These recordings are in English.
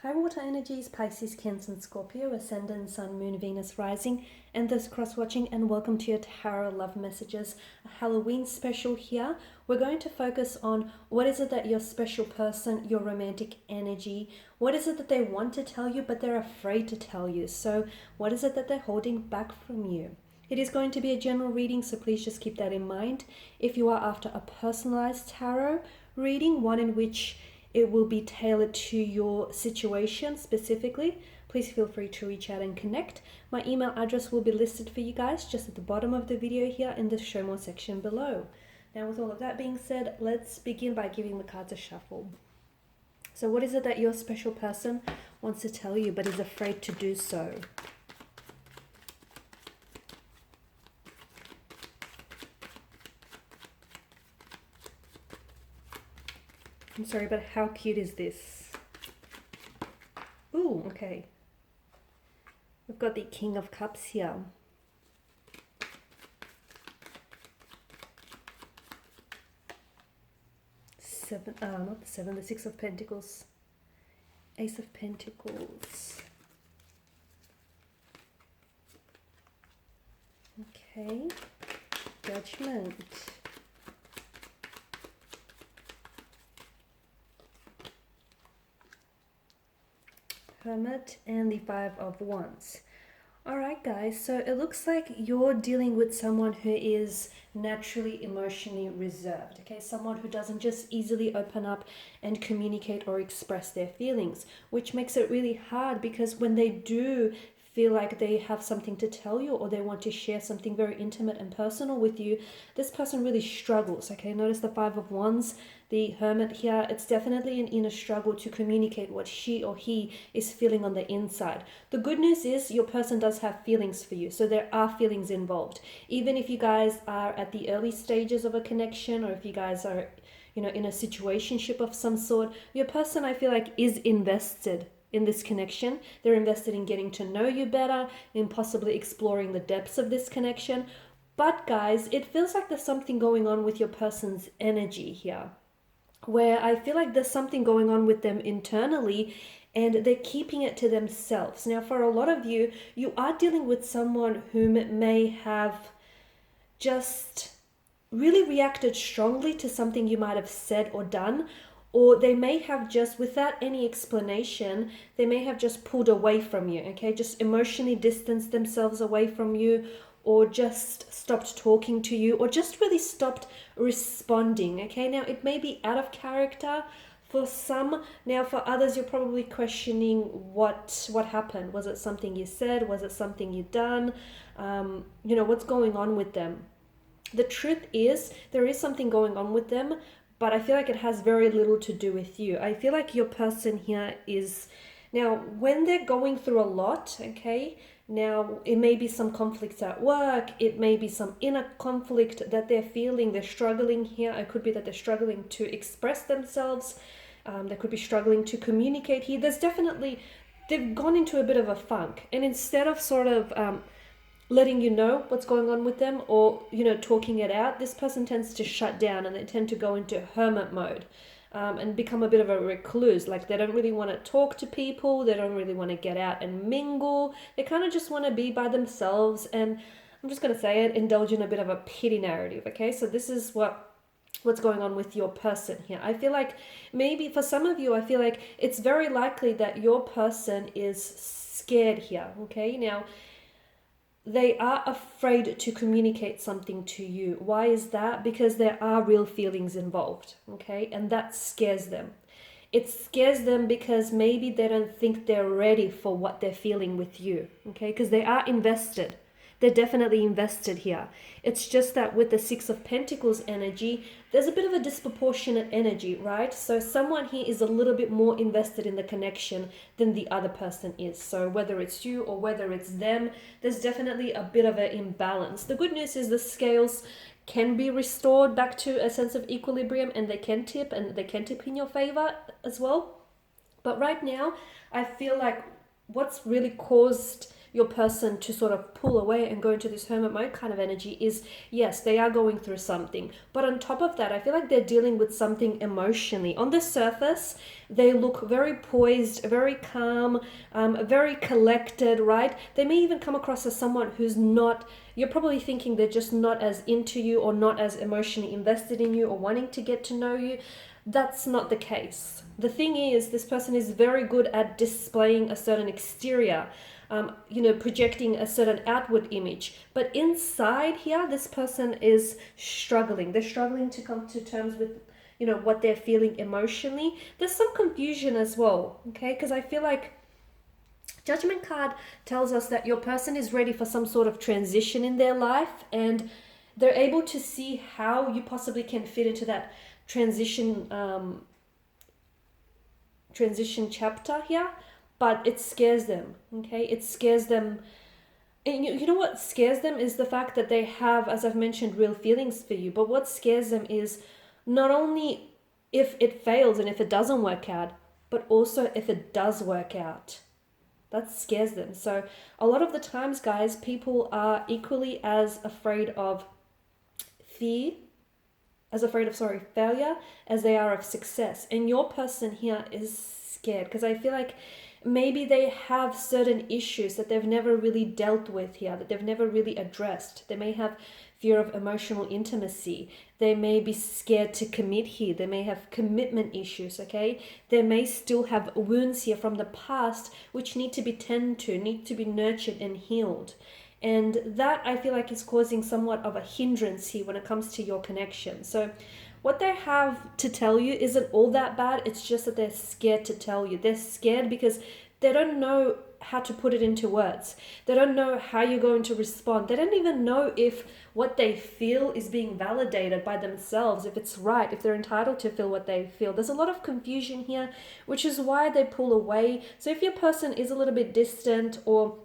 High water energies, Pisces, Cancer, and Scorpio, Ascendant, Sun, Moon, Venus, Rising, and those cross-watching, and welcome to your Tarot Love Messages, a Halloween special here. We're going to focus on what is it that your special person, your romantic energy, what is it that they want to tell you but they're afraid to tell you? So what is it that they're holding back from you? It is going to be a general reading, so please just keep that in mind. If you are after a personalized tarot reading, one in which it will be tailored to your situation specifically, please feel free to reach out and connect. My email address will be listed for you guys just at the bottom of the video here in the show more section below. Now, with all of that being said, let's begin by giving the cards a shuffle. So what is it that your special person wants to tell you but is afraid to do so? I'm sorry, but how cute is this? Ooh, okay. We've got the King of Cups here. Not the seven, the Six of Pentacles. Ace of Pentacles. Okay. Judgment. Hermit and the Five of Wands. Alright guys, so it looks like you're dealing with someone who is naturally emotionally reserved, okay? Someone who doesn't just easily open up and communicate or express their feelings, which makes it really hard because when they do feel like they have something to tell you or they want to share something very intimate and personal with you, this person really struggles, okay? Notice the Five of Wands, the Hermit here. It's definitely an inner struggle to communicate what she or he is feeling on the inside. The good news is your person does have feelings for you, so there are feelings involved. Even if you guys are at the early stages of a connection, or if you guys are, in a situationship of some sort, your person, I feel like, is invested in this connection. They're invested in getting to know you better, in possibly exploring the depths of this connection. But guys, it feels like there's something going on with your person's energy here, where I feel like there's something going on with them internally and they're keeping it to themselves. Now, for a lot of you, you are dealing with someone whom may have just really reacted strongly to something you might have said or done, or they may have just, without any explanation, they may have just pulled away from you, okay? Just emotionally distanced themselves away from you, or just stopped talking to you, or just really stopped responding, okay? Now, it may be out of character for some. Now, for others, you're probably questioning what happened. Was it something you said? Was it something you done? What's going on with them? The truth is, there is something going on with them, but I feel like it has very little to do with you. I feel like your person here is, now, when they're going through a lot, okay, now it may be some conflicts at work, it may be some inner conflict that they're feeling, they're struggling here. It could be that they're struggling to express themselves, they could be struggling to communicate here. There's definitely, they've gone into a bit of a funk, and instead of sort of letting you know what's going on with them, or talking it out, this person tends to shut down and they tend to go into hermit mode, and become a bit of a recluse. Like, they don't really want to talk to people, they don't really want to get out and mingle, they kind of just want to be by themselves, and I'm just going to say it, indulge in a bit of a pity narrative, okay? So this is what's going on with your person here. I feel like maybe for some of you, I feel like it's very likely that your person is scared here, okay? Now, they are afraid to communicate something to you. Why is that? Because there are real feelings involved, okay? And that scares them. It scares them because maybe they don't think they're ready for what they're feeling with you, okay? Because they are invested. They're definitely invested here. It's just that with the Six of Pentacles energy, there's a bit of a disproportionate energy, right? So someone here is a little bit more invested in the connection than the other person is. So whether it's you or whether it's them, there's definitely a bit of an imbalance. The good news is the scales can be restored back to a sense of equilibrium, and they can tip in your favor as well. But right now, I feel like what's really caused your person to sort of pull away and go into this hermit mode kind of energy is, yes, they are going through something. But on top of that, I feel like they're dealing with something emotionally. On the surface, they look very poised, very calm, very collected, right? They may even come across as someone who's not, you're probably thinking they're just not as into you or not as emotionally invested in you or wanting to get to know you. That's not the case. The thing is, this person is very good at displaying a certain exterior, projecting a certain outward image. But inside here, this person is struggling. They're struggling to come to terms with, what they're feeling emotionally. There's some confusion as well, okay? Because I feel like Judgment card tells us that your person is ready for some sort of transition in their life, and they're able to see how you possibly can fit into that transition chapter here, but it scares them, okay? It scares them. And you know what scares them is the fact that they have, as I've mentioned, real feelings for you. But what scares them is not only if it fails and if it doesn't work out, but also if it does work out. That scares them. So a lot of the times, guys, people are equally as afraid of failure as they are of success. And your person here is scared because I feel like maybe they have certain issues that they've never really dealt with here, that they've never really addressed. They may have fear of emotional intimacy. They may be scared to commit here. They may have commitment issues, okay? They may still have wounds here from the past which need to be tended to, need to be nurtured and healed. And that, I feel like, is causing somewhat of a hindrance here when it comes to your connection. So what they have to tell you isn't all that bad. It's just that they're scared to tell you. They're scared because they don't know how to put it into words. They don't know how you're going to respond. They don't even know if what they feel is being validated by themselves, if it's right, if they're entitled to feel what they feel. There's a lot of confusion here, which is why they pull away. So if your person is a little bit distant, or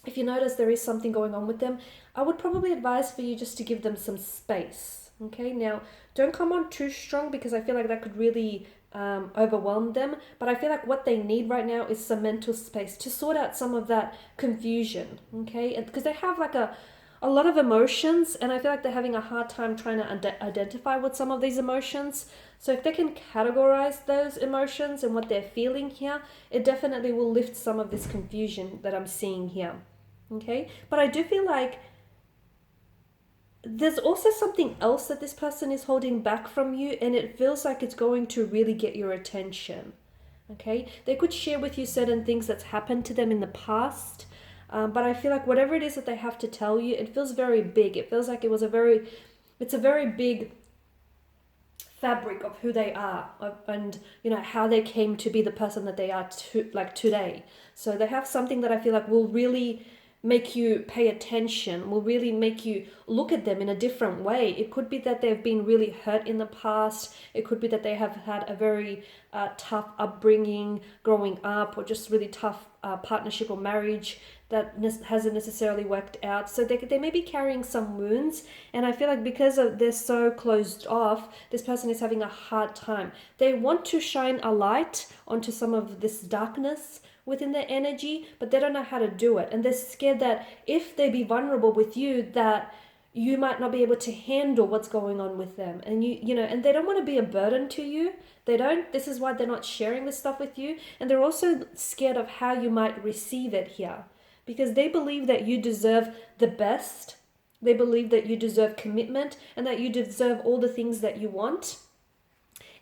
if you notice there is something going on with them, I would probably advise for you just to give them some space. Okay, now don't come on too strong because I feel like that could really overwhelm them. But I feel like what they need right now is some mental space to sort out some of that confusion. Okay, and because they have like a lot of emotions, and I feel like they're having a hard time trying to identify with some of these emotions. So if they can categorize those emotions and what they're feeling here, it definitely will lift some of this confusion that I'm seeing here. Okay, but I do feel like there's also something else that this person is holding back from you, and it feels like it's going to really get your attention. Okay, they could share with you certain things that's happened to them in the past, but I feel like whatever it is that they have to tell you, it feels very big. It feels like it's a very big fabric of who they are, and how they came to be the person that they are today. So they have something that I feel like will really make you pay attention, will really make you look at them in a different way. It could be that they've been really hurt in the past. It could be that they have had a very tough upbringing growing up, or just really tough partnership or marriage that hasn't necessarily worked out. So they may be carrying some wounds, and I feel like because they're so closed off, this person is having a hard time. They want to shine a light onto some of this darkness within their energy, but they don't know how to do it, and they're scared that if they be vulnerable with you, that you might not be able to handle what's going on with them, and and they don't want to be a burden to you. This is why they're not sharing this stuff with you, and they're also scared of how you might receive it here, because they believe that you deserve the best. They believe that you deserve commitment and that you deserve all the things that you want.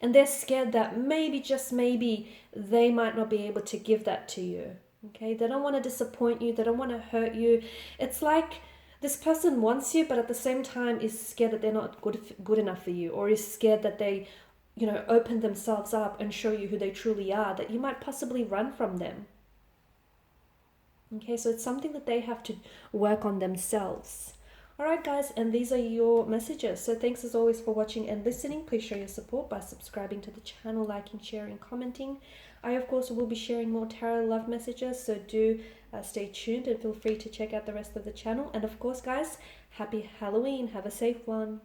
And they're scared that maybe, just maybe, they might not be able to give that to you. Okay, they don't want to disappoint you. They don't want to hurt you. It's like this person wants you, but at the same time is scared that they're not good enough for you, or is scared that they, open themselves up and show you who they truly are, that you might possibly run from them. Okay, so it's something that they have to work on themselves. Alright guys, and these are your messages. So thanks as always for watching and listening. Please show your support by subscribing to the channel, liking, sharing, commenting. I of course will be sharing more tarot love messages, so do stay tuned and feel free to check out the rest of the channel. And of course guys, happy Halloween. Have a safe one.